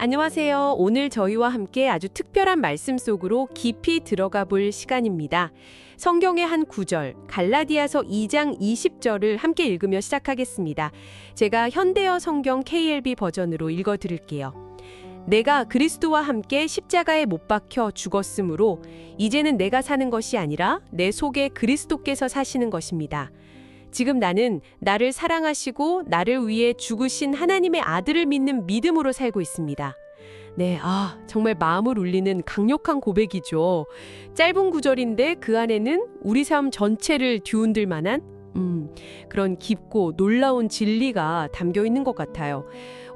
안녕하세요. 오늘 저희와 함께 아주 특별한 말씀 속으로 깊이 들어가 볼 시간입니다. 성경의 한 구절, 갈라디아서 2장 20절을 함께 읽으며 시작하겠습니다. 제가 현대어 성경 KLB 버전으로 읽어 드릴게요. 내가 그리스도와 함께 십자가에 못 박혀 죽었으므로 이제는 내가 사는 것이 아니라 내 속에 그리스도께서 사시는 것입니다. 지금 나는 나를 사랑하시고 나를 위해 죽으신 하나님의 아들을 믿는 믿음으로 살고 있습니다. 네, 정말 마음을 울리는 강력한 고백이죠. 짧은 구절인데 그 안에는 우리 삶 전체를 뒤흔들 만한 그런 깊고 놀라운 진리가 담겨 있는 것 같아요.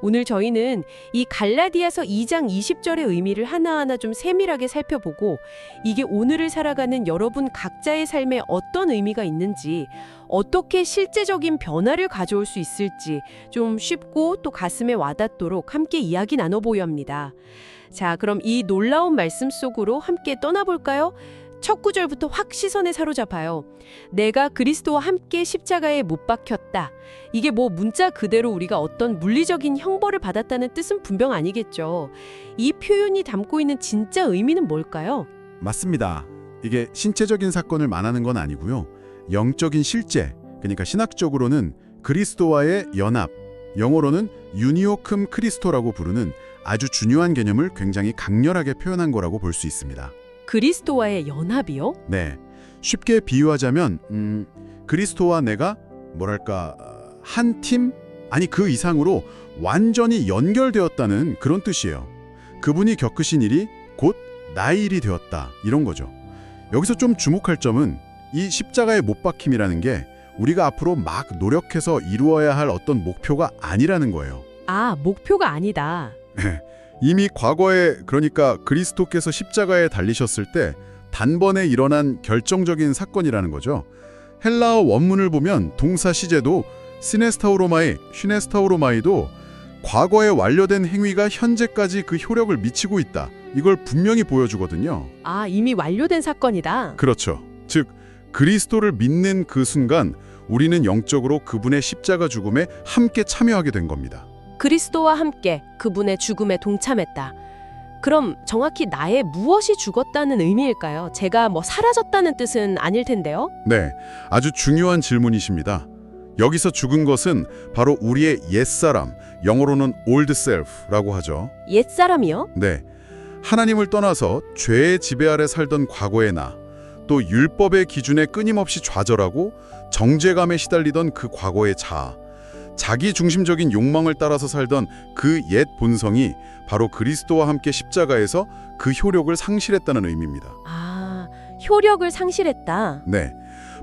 오늘 저희는 이 갈라디아서 2장 20절의 의미를 하나하나 좀 세밀하게 살펴보고 이게 오늘을 살아가는 여러분 각자의 삶에 어떤 의미가 있는지, 어떻게 실제적인 변화를 가져올 수 있을지 좀 쉽고 또 가슴에 와닿도록 함께 이야기 나눠보려 합니다. 자, 그럼 이 놀라운 말씀 속으로 함께 떠나볼까요? 첫 구절부터 확 시선에 사로잡아요. 내가 그리스도와 함께 십자가에 못 박혔다. 이게 뭐 문자 그대로 우리가 어떤 물리적인 형벌을 받았다는 뜻은 분명 아니겠죠. 이 표현이 담고 있는 진짜 의미는 뭘까요? 맞습니다. 이게 신체적인 사건을 말하는 건 아니고요. 영적인 실제, 그러니까 신학적으로는 그리스도와의 연합, 영어로는 유니오큼 크리스토라고 부르는 아주 중요한 개념을 굉장히 강렬하게 표현한 거라고 볼 수 있습니다. 그리스도와의 연합이요? 네, 쉽게 비유하자면 그리스도와 내가 한 팀? 아니 그 이상으로 완전히 연결되었다는 그런 뜻이에요. 그분이 겪으신 일이 곧 나의 일이 되었다, 이런 거죠. 여기서 좀 주목할 점은 이 십자가의 못 박힘이라는 게 우리가 앞으로 막 노력해서 이루어야 할 어떤 목표가 아니라는 거예요. 목표가 아니다. 이미 과거에, 그러니까 그리스도께서 십자가에 달리셨을 때 단번에 일어난 결정적인 사건이라는 거죠. 헬라어 원문을 보면 동사 시제도 슈네스타우로마이도 과거에 완료된 행위가 현재까지 그 효력을 미치고 있다, 이걸 분명히 보여주거든요. 이미 완료된 사건이다. 그렇죠. 즉 그리스도를 믿는 그 순간 우리는 영적으로 그분의 십자가 죽음에 함께 참여하게 된 겁니다. 그리스도와 함께 그분의 죽음에 동참했다. 그럼 정확히 나의 무엇이 죽었다는 의미일까요? 제가 사라졌다는 뜻은 아닐 텐데요. 네, 아주 중요한 질문이십니다. 여기서 죽은 것은 바로 우리의 옛사람, 영어로는 old self라고 하죠. 옛사람이요? 네, 하나님을 떠나서 죄의 지배 아래 살던 과거의 나, 또 율법의 기준에 끊임없이 좌절하고 정죄감에 시달리던 그 과거의 자아, 자기 중심적인 욕망을 따라서 살던 그 옛 본성이 바로 그리스도와 함께 십자가에서 그 효력을 상실했다는 의미입니다. 효력을 상실했다. 네,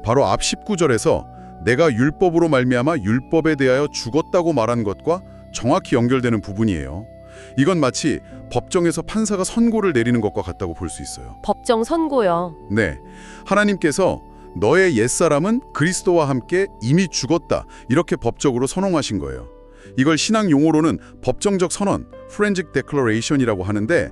바로 앞 19절에서 내가 율법으로 말미암아 율법에 대하여 죽었다고 말한 것과 정확히 연결되는 부분이에요. 이건 마치 법정에서 판사가 선고를 내리는 것과 같다고 볼 수 있어요. 법정 선고요. 네, 하나님께서 너의 옛사람은 그리스도와 함께 이미 죽었다, 이렇게 법적으로 선언하신 거예요. 이걸 신앙 용어로는 법정적 선언, forensic declaration이라고 하는데,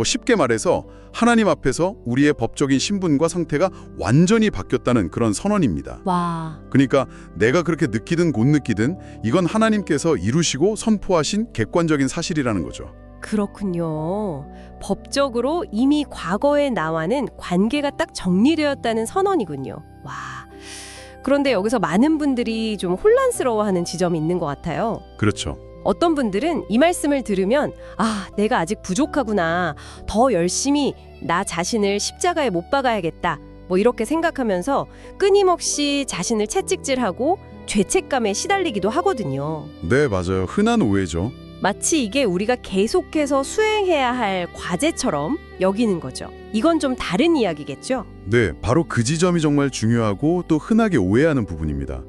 쉽게 말해서 하나님 앞에서 우리의 법적인 신분과 상태가 완전히 바뀌었다는 그런 선언입니다. 와. 그러니까 내가 그렇게 느끼든 못 느끼든 이건 하나님께서 이루시고 선포하신 객관적인 사실이라는 거죠. 그렇군요. 법적으로 이미 과거의 나와는 관계가 딱 정리되었다는 선언이군요. 와. 그런데 여기서 많은 분들이 좀 혼란스러워하는 지점이 있는 것 같아요. 그렇죠. 어떤 분들은 이 말씀을 들으면 내가 아직 부족하구나. 더 열심히 나 자신을 십자가에 못 박아야겠다. 이렇게 생각하면서 끊임없이 자신을 채찍질하고 죄책감에 시달리기도 하거든요. 네, 맞아요. 흔한 오해죠. 마치 이게 우리가 계속해서 수행해야 할 과제처럼 여기는 거죠. 이건 좀 다른 이야기겠죠? 네, 바로 그 지점이 정말 중요하고 또 흔하게 오해하는 부분입니다.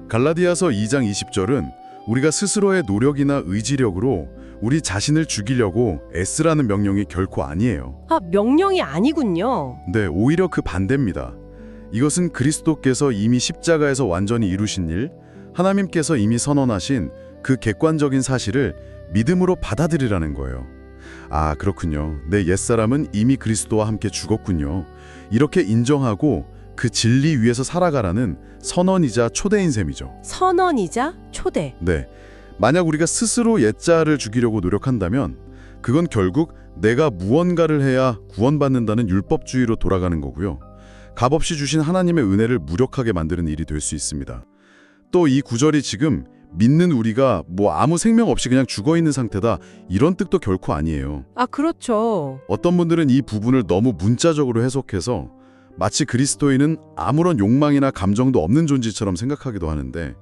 갈라디아서 2장 20절은 우리가 스스로의 노력이나 의지력으로 우리 자신을 죽이려고 애쓰라는 명령이 결코 아니에요. 명령이 아니군요. 네, 오히려 그 반대입니다. 이것은 그리스도께서 이미 십자가에서 완전히 이루신 일, 하나님께서 이미 선언하신 그 객관적인 사실을 믿음으로 받아들이라는 거예요. 그렇군요. 내 옛사람은 이미 그리스도와 함께 죽었군요. 이렇게 인정하고 그 진리 위에서 살아가라는 선언이자 초대인 셈이죠. 선언이자 초대. 네, 만약 우리가 스스로 옛자를 죽이려고 노력한다면 그건 결국 내가 무언가를 해야 구원받는다는 율법주의로 돌아가는 거고요. 값없이 주신 하나님의 은혜를 무력하게 만드는 일이 될 수 있습니다. 또 이 구절이 지금 믿는 우리가 아무 생명 없이 그냥 죽어있는 상태다 이런 뜻도 결코 아니에요. 아, 그렇죠. 어떤 분들은 이 부분을 너무 문자적으로 해석해서 마치 그리스도인은 아무런 욕망이나 감정도 없는 존재처럼 생각하기도 하는데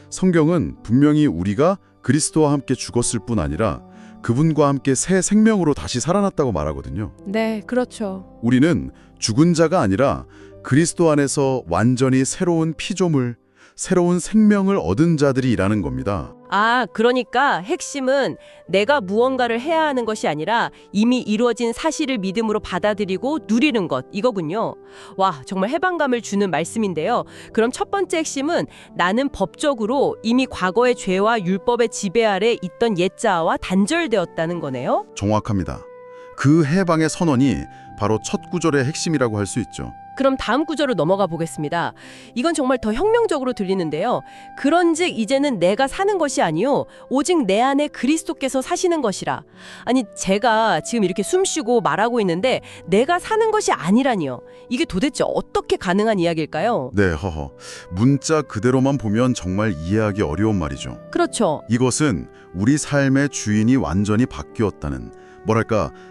성경은 분명히 우리가 그리스도와 함께 죽었을 뿐 아니라 그분과 함께 새 생명으로 다시 살아났다고 말하거든요. 네, 그렇죠. 우리는 죽은 자가 아니라 그리스도 안에서 완전히 새로운 피조물, 새로운 생명을 얻은 자들이라는 겁니다. 아, 그러니까 핵심은 내가 무언가를 해야 하는 것이 아니라 이미 이루어진 사실을 믿음으로 받아들이고 누리는 것, 이거군요. 와, 정말 해방감을 주는 말씀인데요. 그럼 첫 번째 핵심은 나는 법적으로 이미 과거의 죄와 율법의 지배 아래 있던 옛자아와 단절되었다는 거네요. 정확합니다. 그 해방의 선언이 바로 첫 구절의 핵심이라고 할 수 있죠. 그럼 다음 구절로 넘어가 보겠습니다. 이건 정말 더 혁명적으로 들리는데요. 그런즉 이제는 내가 사는 것이 아니요 오직 내 안에 그리스도께서 사시는 것이라. 아니, 제가 지금 이렇게 숨쉬고 말하고 있는데 내가 사는 것이 아니라니요. 이게 도대체 어떻게 가능한 이야기일까요? 네, 문자 그대로만 보면 정말 이해하기 어려운 말이죠. 그렇죠. 이것은 우리 삶의 주인이 완전히 바뀌었다는,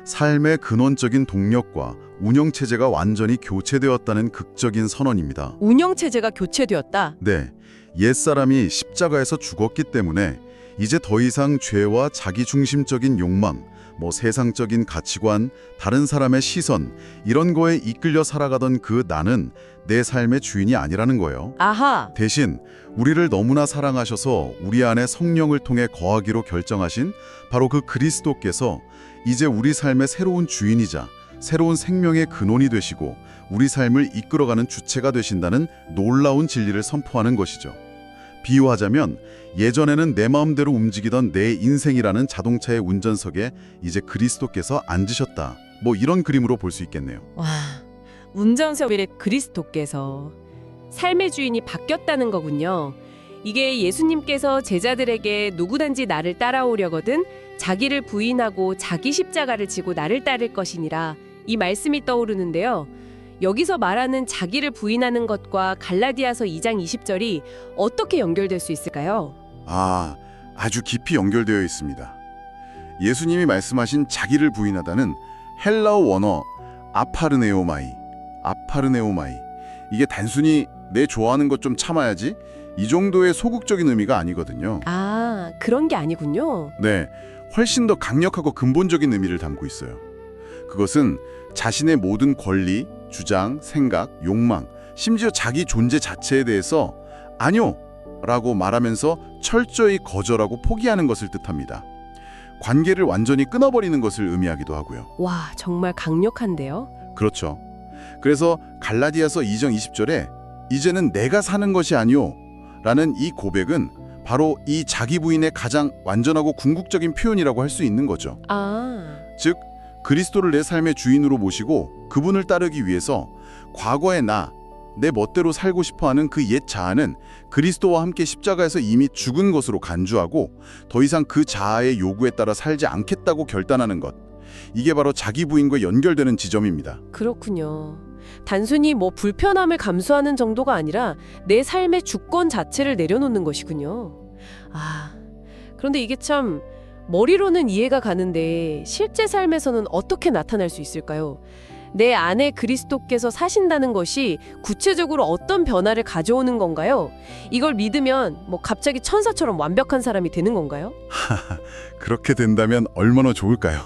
삶의 근원적인 동력과 운영체제가 완전히 교체되었다는 극적인 선언입니다. 운영체제가 교체되었다. 네, 옛사람이 십자가에서 죽었기 때문에 이제 더 이상 죄와 자기중심적인 욕망, 세상적인 가치관, 다른 사람의 시선, 이런 거에 이끌려 살아가던 그 나는 내 삶의 주인이 아니라는 거예요. 아하. 대신 우리를 너무나 사랑하셔서 우리 안에 성령을 통해 거하기로 결정하신 바로 그 그리스도께서 이제 우리 삶의 새로운 주인이자 새로운 생명의 근원이 되시고 우리 삶을 이끌어가는 주체가 되신다는 놀라운 진리를 선포하는 것이죠. 비유하자면 예전에는 내 마음대로 움직이던 내 인생이라는 자동차의 운전석에 이제 그리스도께서 앉으셨다. 이런 그림으로 볼 수 있겠네요. 와, 운전석 위에 그리스도께서 삶의 주인이 바뀌었다는 거군요. 이게 예수님께서 제자들에게 누구든지 나를 따라오려거든 자기를 부인하고 자기 십자가를 지고 나를 따를 것이니라, 이 말씀이 떠오르는데요. 여기서 말하는 자기를 부인하는 것과 갈라디아서 2장 20절이 어떻게 연결될 수 있을까요? 아주 깊이 연결되어 있습니다. 예수님이 말씀하신 자기를 부인하다는 헬라어 원어 아파르네오마이, 이게 단순히 내 좋아하는 것 좀 참아야지 이 정도의 소극적인 의미가 아니거든요. 아, 그런 게 아니군요. 네, 훨씬 더 강력하고 근본적인 의미를 담고 있어요. 그것은 자신의 모든 권리, 주장, 생각, 욕망, 심지어 자기 존재 자체에 대해서 아니요 라고 말하면서 철저히 거절하고 포기하는 것을 뜻합니다. 관계를 완전히 끊어버리는 것을 의미하기도 하고요. 와, 정말 강력한데요? 그렇죠. 그래서 갈라디아서 2장 20절에 이제는 내가 사는 것이 아니요 라는 이 고백은 바로 이 자기 부인의 가장 완전하고 궁극적인 표현이라고 할 수 있는 거죠. 즉 그리스도를 내 삶의 주인으로 모시고 그분을 따르기 위해서 과거의 내 멋대로 살고 싶어하는 그 옛 자아는 그리스도와 함께 십자가에서 이미 죽은 것으로 간주하고 더 이상 그 자아의 요구에 따라 살지 않겠다고 결단하는 것. 이게 바로 자기 부인과 연결되는 지점입니다. 그렇군요. 단순히 불편함을 감수하는 정도가 아니라 내 삶의 주권 자체를 내려놓는 것이군요. 그런데 이게 참 머리로는 이해가 가는데 실제 삶에서는 어떻게 나타날 수 있을까요? 내 안에 그리스도께서 사신다는 것이 구체적으로 어떤 변화를 가져오는 건가요? 이걸 믿으면 갑자기 천사처럼 완벽한 사람이 되는 건가요? 그렇게 된다면 얼마나 좋을까요?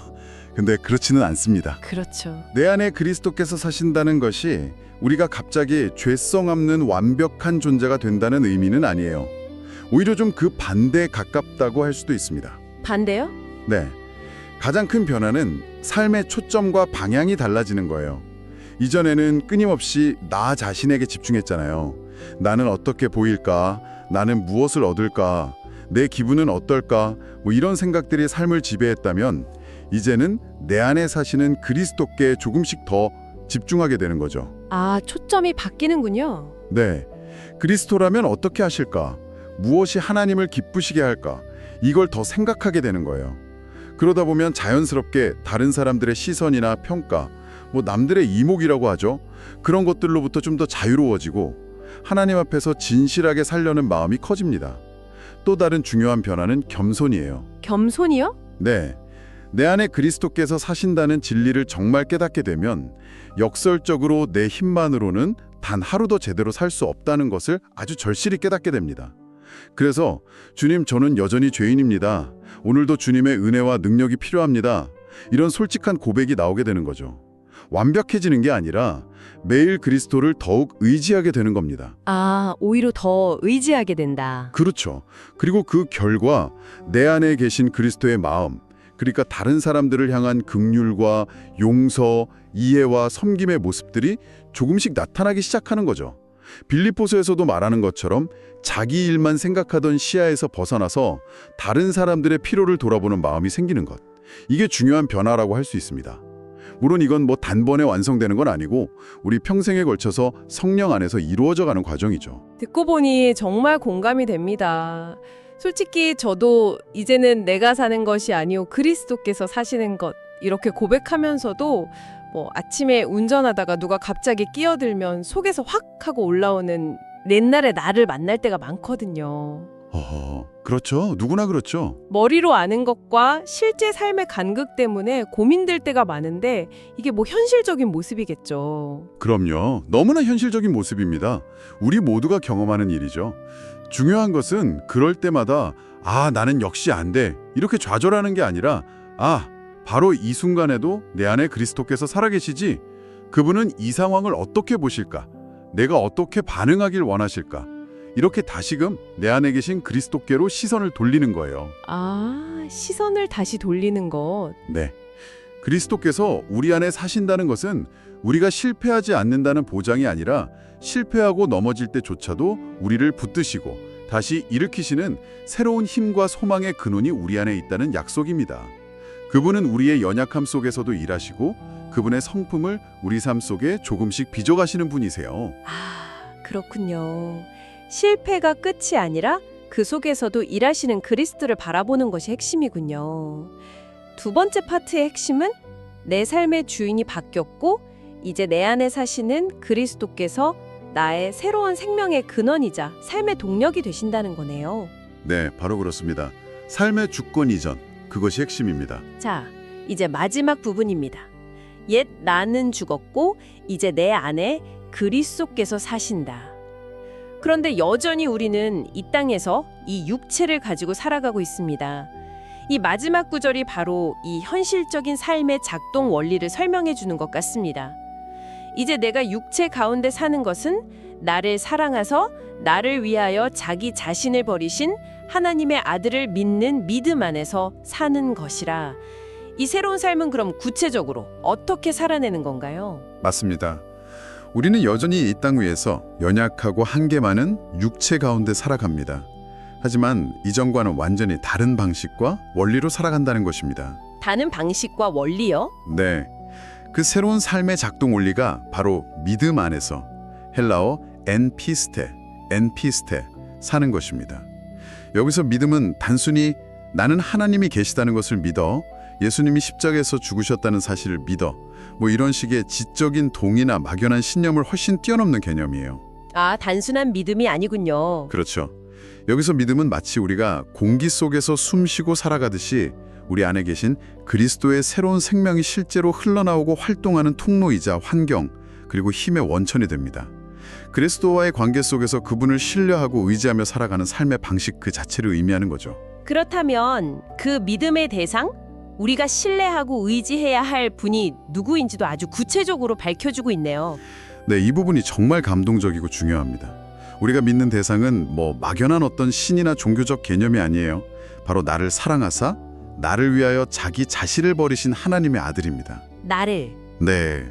근데 그렇지는 않습니다. 그렇죠. 내 안에 그리스도께서 사신다는 것이 우리가 갑자기 죄성 없는 완벽한 존재가 된다는 의미는 아니에요. 오히려 좀 그 반대에 가깝다고 할 수도 있습니다. 반대요? 네. 가장 큰 변화는 삶의 초점과 방향이 달라지는 거예요. 이전에는 끊임없이 나 자신에게 집중했잖아요. 나는 어떻게 보일까? 나는 무엇을 얻을까? 내 기분은 어떨까? 이런 생각들이 삶을 지배했다면 이제는 내 안에 사시는 그리스도께 조금씩 더 집중하게 되는 거죠. 초점이 바뀌는군요. 네. 그리스도라면 어떻게 하실까? 무엇이 하나님을 기쁘시게 할까? 이걸 더 생각하게 되는 거예요. 그러다 보면 자연스럽게 다른 사람들의 시선이나 평가, 남들의 이목이라고 하죠. 그런 것들로부터 좀 더 자유로워지고 하나님 앞에서 진실하게 살려는 마음이 커집니다. 또 다른 중요한 변화는 겸손이에요. 겸손이요? 네. 내 안에 그리스도께서 사신다는 진리를 정말 깨닫게 되면 역설적으로 내 힘만으로는 단 하루도 제대로 살 수 없다는 것을 아주 절실히 깨닫게 됩니다. 그래서 주님, 저는 여전히 죄인입니다. 오늘도 주님의 은혜와 능력이 필요합니다. 이런 솔직한 고백이 나오게 되는 거죠. 완벽해지는 게 아니라 매일 그리스도를 더욱 의지하게 되는 겁니다. 아, 오히려 더 의지하게 된다. 그렇죠. 그리고 그 결과 내 안에 계신 그리스도의 마음, 그러니까 다른 사람들을 향한 긍휼과 용서, 이해와 섬김의 모습들이 조금씩 나타나기 시작하는 거죠. 빌립보서에서도 말하는 것처럼 자기 일만 생각하던 시야에서 벗어나서 다른 사람들의 필요를 돌아보는 마음이 생기는 것. 이게 중요한 변화라고 할 수 있습니다. 물론 이건 단번에 완성되는 건 아니고 우리 평생에 걸쳐서 성령 안에서 이루어져 가는 과정이죠. 듣고 보니 정말 공감이 됩니다. 솔직히 저도 이제는 내가 사는 것이 아니오 그리스도께서 사시는 것 이렇게 고백하면서도 아침에 운전하다가 누가 갑자기 끼어들면 속에서 확 하고 올라오는 옛날의 나를 만날 때가 많거든요. 그렇죠. 누구나 그렇죠. 머리로 아는 것과 실제 삶의 간극 때문에 고민될 때가 많은데 이게 현실적인 모습이겠죠. 그럼요. 너무나 현실적인 모습입니다. 우리 모두가 경험하는 일이죠. 중요한 것은 그럴 때마다 나는 역시 안 돼. 이렇게 좌절하는 게 아니라 바로 이 순간에도 내 안에 그리스도께서 살아계시지. 그분은 이 상황을 어떻게 보실까? 내가 어떻게 반응하길 원하실까? 이렇게 다시금 내 안에 계신 그리스도께로 시선을 돌리는 거예요. 시선을 다시 돌리는 것. 네. 그리스도께서 우리 안에 사신다는 것은 우리가 실패하지 않는다는 보장이 아니라 실패하고 넘어질 때조차도 우리를 붙드시고 다시 일으키시는 새로운 힘과 소망의 근원이 우리 안에 있다는 약속입니다. 그분은 우리의 연약함 속에서도 일하시고 그분의 성품을 우리 삶 속에 조금씩 빚어가시는 분이세요. 그렇군요. 실패가 끝이 아니라 그 속에서도 일하시는 그리스도를 바라보는 것이 핵심이군요. 두 번째 파트의 핵심은 내 삶의 주인이 바뀌었고 이제 내 안에 사시는 그리스도께서 나의 새로운 생명의 근원이자 삶의 동력이 되신다는 거네요. 네, 바로 그렇습니다. 삶의 주권 이전, 그것이 핵심입니다. 자, 이제 마지막 부분입니다. 옛 나는 죽었고 이제 내 안에 그리스도께서 사신다. 그런데 여전히 우리는 이 땅에서 이 육체를 가지고 살아가고 있습니다. 이 마지막 구절이 바로 이 현실적인 삶의 작동 원리를 설명해 주는 것 같습니다. 이제 내가 육체 가운데 사는 것은 나를 사랑하서 나를 위하여 자기 자신을 버리신 하나님의 아들을 믿는 믿음 안에서 사는 것이라. 이 새로운 삶은 그럼 구체적으로 어떻게 살아내는 건가요? 맞습니다. 우리는 여전히 이 땅 위에서 연약하고 한계 많은 육체 가운데 살아갑니다. 하지만 이전과는 완전히 다른 방식과 원리로 살아간다는 것입니다. 다른 방식과 원리요? 네, 그 새로운 삶의 작동 원리가 바로 믿음 안에서 헬라어 엔피스테 사는 것입니다. 여기서 믿음은 단순히 나는 하나님이 계시다는 것을 믿어 예수님이 십자가에서 죽으셨다는 사실을 믿어 이런 식의 지적인 동의나 막연한 신념을 훨씬 뛰어넘는 개념이에요. 단순한 믿음이 아니군요. 그렇죠. 여기서 믿음은 마치 우리가 공기 속에서 숨쉬고 살아가듯이 우리 안에 계신 그리스도의 새로운 생명이 실제로 흘러나오고 활동하는 통로이자 환경, 그리고 힘의 원천이 됩니다. 그리스도와의 관계 속에서 그분을 신뢰하고 의지하며 살아가는 삶의 방식 그 자체를 의미하는 거죠. 그렇다면 그 믿음의 대상? 우리가 신뢰하고 의지해야 할 분이 누구인지도 아주 구체적으로 밝혀주고 있네요. 네, 이 부분이 정말 감동적이고 중요합니다. 우리가 믿는 대상은 막연한 어떤 신이나 종교적 개념이 아니에요. 바로 나를 사랑하사 나를 위하여 자기 자신을 버리신 하나님의 아들입니다. 나를. 네,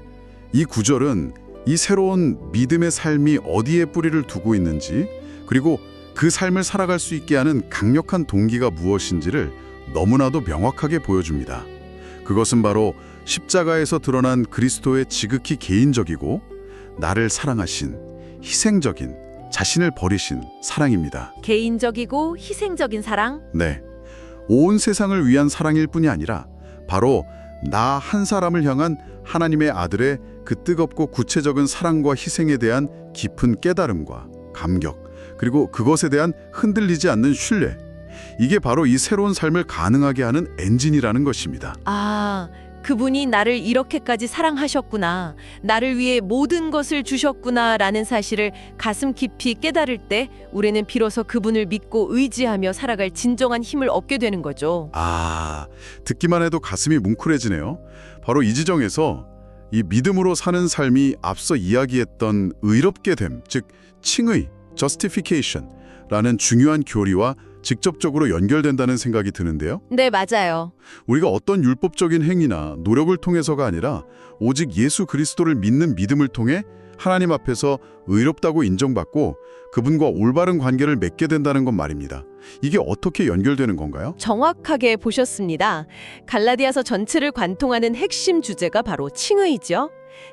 이 구절은 이 새로운 믿음의 삶이 어디에 뿌리를 두고 있는지, 그리고 그 삶을 살아갈 수 있게 하는 강력한 동기가 무엇인지를 너무나도 명확하게 보여줍니다. 그것은 바로 십자가에서 드러난 그리스도의 지극히 개인적이고 나를 사랑하신 희생적인 자신을 버리신 사랑입니다. 개인적이고 희생적인 사랑? 네, 온 세상을 위한 사랑일 뿐이 아니라 바로 나 한 사람을 향한 하나님의 아들의 그 뜨겁고 구체적인 사랑과 희생에 대한 깊은 깨달음과 감격, 그리고 그것에 대한 흔들리지 않는 신뢰. 이게 바로 이 새로운 삶을 가능하게 하는 엔진이라는 것입니다. 아, 그분이 나를 이렇게까지 사랑하셨구나. 나를 위해 모든 것을 주셨구나라는 사실을 가슴 깊이 깨달을 때 우리는 비로소 그분을 믿고 의지하며 살아갈 진정한 힘을 얻게 되는 거죠. 아, 듣기만 해도 가슴이 뭉클해지네요. 바로 이 지정에서 이 믿음으로 사는 삶이 앞서 이야기했던 의롭게 됨, 즉 칭의, justification라는 중요한 교리와 직접적으로 연결된다는 생각이 드는데요. 네, 맞아요. 우리가 어떤 율법적인 행위나 노력을 통해서가 아니라 오직 예수 그리스도를 믿는 믿음을 통해 하나님 앞에서 의롭다고 인정받고 그분과 올바른 관계를 맺게 된다는 것 말입니다. 이게 어떻게 연결되는 건가요? 정확하게 보셨습니다. 갈라디아서 전체를 관통하는 핵심 주제가 바로 칭의죠.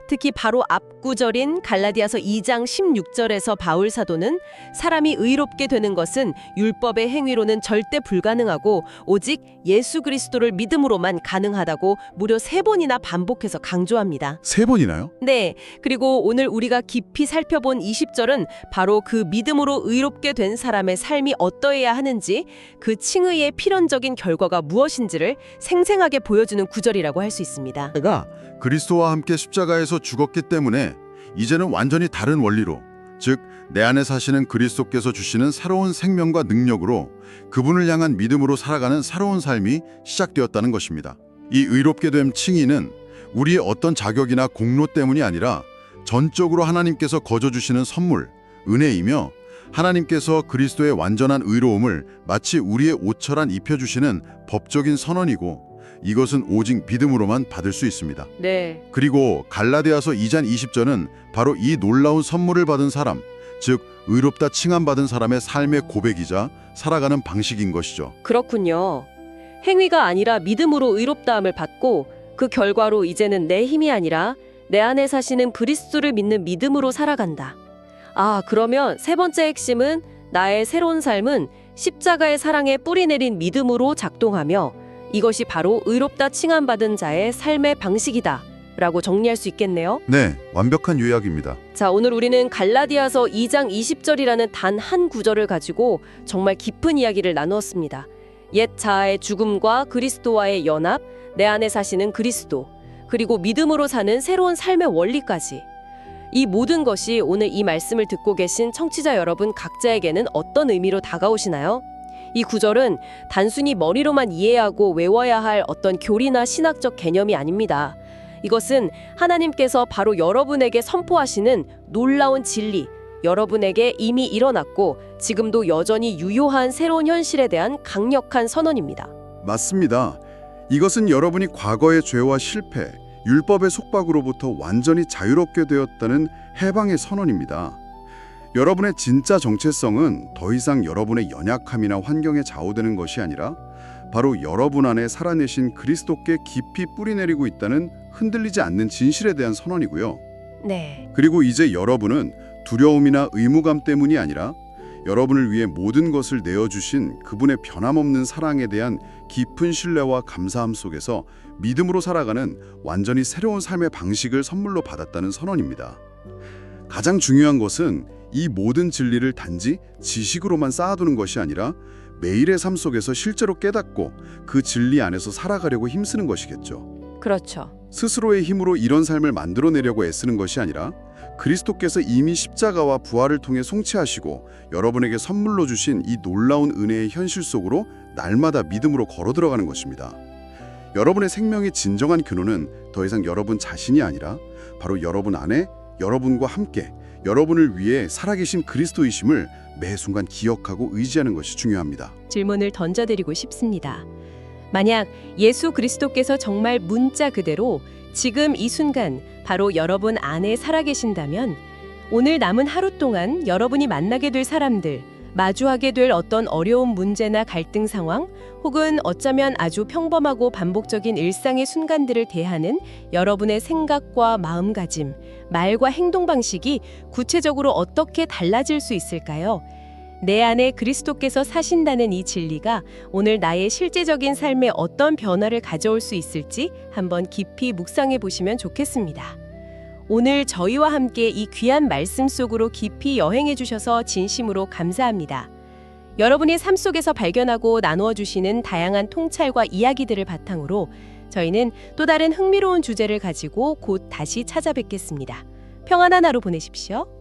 특히 바로 앞 구절인 갈라디아서 2장 16절에서 바울 사도는 사람이 의롭게 되는 것은 율법의 행위로는 절대 불가능하고 오직 예수 그리스도를 믿음으로만 가능하다고 무려 3번이나 반복해서 강조합니다. 3번이나요? 네, 그리고 오늘 우리가 깊이 살펴본 20절은 바로 그 믿음으로 의롭게 된 사람의 삶이 어떠해야 하는지, 그 칭의의 필연적인 결과가 무엇인지를 생생하게 보여주는 구절이라고 할 수 있습니다. 내가 그리스도와 함께 십자가에서 죽었기 때문에 이제는 완전히 다른 원리로, 즉 내 안에 사시는 그리스도께서 주시는 새로운 생명과 능력으로 그분을 향한 믿음으로 살아가는 새로운 삶이 시작되었다는 것입니다. 이 의롭게 됨 칭의는 우리의 어떤 자격이나 공로 때문이 아니라 전적으로 하나님께서 거저 주시는 선물, 은혜이며 하나님께서 그리스도의 완전한 의로움을 마치 우리의 옷처럼 입혀주시는 법적인 선언이고, 이것은 오직 믿음으로만 받을 수 있습니다. 네. 그리고 갈라디아서 2장 20절은 바로 이 놀라운 선물을 받은 사람, 즉 의롭다 칭함받은 사람의 삶의 고백이자 살아가는 방식인 것이죠. 그렇군요. 행위가 아니라 믿음으로 의롭다함을 받고 그 결과로 이제는 내 힘이 아니라 내 안에 사시는 그리스도를 믿는 믿음으로 살아간다. 아, 그러면 3번째 핵심은 나의 새로운 삶은 십자가의 사랑에 뿌리 내린 믿음으로 작동하며 이것이 바로 의롭다 칭함받은 자의 삶의 방식이다 라고 정리할 수 있겠네요. 네, 완벽한 요약입니다. 자, 오늘 우리는 갈라디아서 2장 20절이라는 단 한 구절을 가지고 정말 깊은 이야기를 나누었습니다. 옛 자아의 죽음과 그리스도와의 연합, 내 안에 사시는 그리스도, 그리고 믿음으로 사는 새로운 삶의 원리까지. 이 모든 것이 오늘 이 말씀을 듣고 계신 청취자 여러분 각자에게는 어떤 의미로 다가오시나요? 이 구절은 단순히 머리로만 이해하고 외워야 할 어떤 교리나 신학적 개념이 아닙니다. 이것은 하나님께서 바로 여러분에게 선포하시는 놀라운 진리, 여러분에게 이미 일어났고 지금도 여전히 유효한 새로운 현실에 대한 강력한 선언입니다. 맞습니다. 이것은 여러분이 과거의 죄와 실패, 율법의 속박으로부터 완전히 자유롭게 되었다는 해방의 선언입니다. 여러분의 진짜 정체성은 더 이상 여러분의 연약함이나 환경에 좌우되는 것이 아니라 바로 여러분 안에 살아내신 그리스도께 깊이 뿌리내리고 있다는 흔들리지 않는 진실에 대한 선언이고요. 네. 그리고 이제 여러분은 두려움이나 의무감 때문이 아니라 여러분을 위해 모든 것을 내어주신 그분의 변함없는 사랑에 대한 깊은 신뢰와 감사함 속에서 믿음으로 살아가는 완전히 새로운 삶의 방식을 선물로 받았다는 선언입니다. 가장 중요한 것은 이 모든 진리를 단지 지식으로만 쌓아두는 것이 아니라 매일의 삶 속에서 실제로 깨닫고 그 진리 안에서 살아가려고 힘쓰는 것이겠죠. 그렇죠. 스스로의 힘으로 이런 삶을 만들어내려고 애쓰는 것이 아니라 그리스도께서 이미 십자가와 부활을 통해 성취하시고 여러분에게 선물로 주신 이 놀라운 은혜의 현실 속으로 날마다 믿음으로 걸어 들어가는 것입니다. 여러분의 생명의 진정한 근원은 더 이상 여러분 자신이 아니라 바로 여러분 안에 여러분과 함께 여러분을 위해 살아계신 그리스도이심을 매 순간 기억하고 의지하는 것이 중요합니다. 질문을 던져드리고 싶습니다. 만약 예수 그리스도께서 정말 문자 그대로 지금 이 순간 바로 여러분 안에 살아계신다면 오늘 남은 하루 동안 여러분이 만나게 될 사람들, 마주하게 될 어떤 어려운 문제나 갈등 상황, 혹은 어쩌면 아주 평범하고 반복적인 일상의 순간들을 대하는 여러분의 생각과 마음가짐, 말과 행동 방식이 구체적으로 어떻게 달라질 수 있을까요? 내 안에 그리스도께서 사신다는 이 진리가 오늘 나의 실제적인 삶에 어떤 변화를 가져올 수 있을지 한번 깊이 묵상해 보시면 좋겠습니다. 오늘 저희와 함께 이 귀한 말씀 속으로 깊이 여행해 주셔서 진심으로 감사합니다. 여러분이 삶 속에서 발견하고 나누어 주시는 다양한 통찰과 이야기들을 바탕으로 저희는 또 다른 흥미로운 주제를 가지고 곧 다시 찾아뵙겠습니다. 평안한 하루 보내십시오.